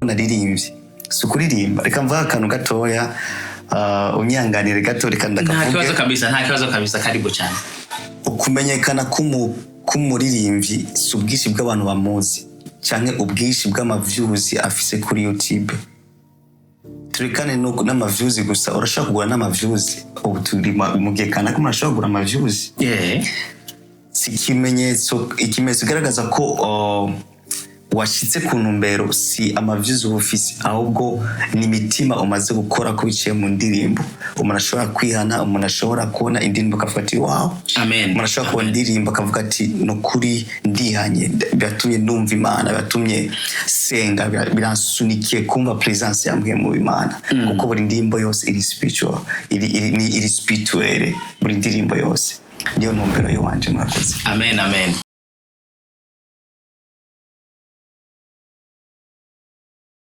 naririmbye sukuririmba reka mvuga akantu gatoya unyanganire gato reka ndakavuge nta kibazo kabisa karibu cyane. Ukumenyekana k'umuririmbyi subwishi bw'abantu bamuzi cyane ubwishi bw'amavyuzi afise kuri YouTube. Turikane n'amavyuzi gusa urashaka kugura n'amavyuzi ubu turi mu gihe kana ko murashaka kugura amavyuzi. Si ikimenyetso kigaragaza ko washitse ku ntumbero, si amavyuzi ubufise ahubwo ni imitima umaze gukora ko biciye mu ndirimbo. Umuntu ashobora kwihana, umuntu ashobora kubona indirimbo akafata wow, amen. Umuntu ashobora kubona indirimbo akavuga ati nukuri ndihanye, byatumye numva Imana, byatumye senga, biransunikiye kumva presence yambwiye mu Imana. Kuko buri ndirimbo yose iri spiritual, iri spirituelle, buri ndirimbo yose niyo ntumbero yo wanje murakoze. Amen.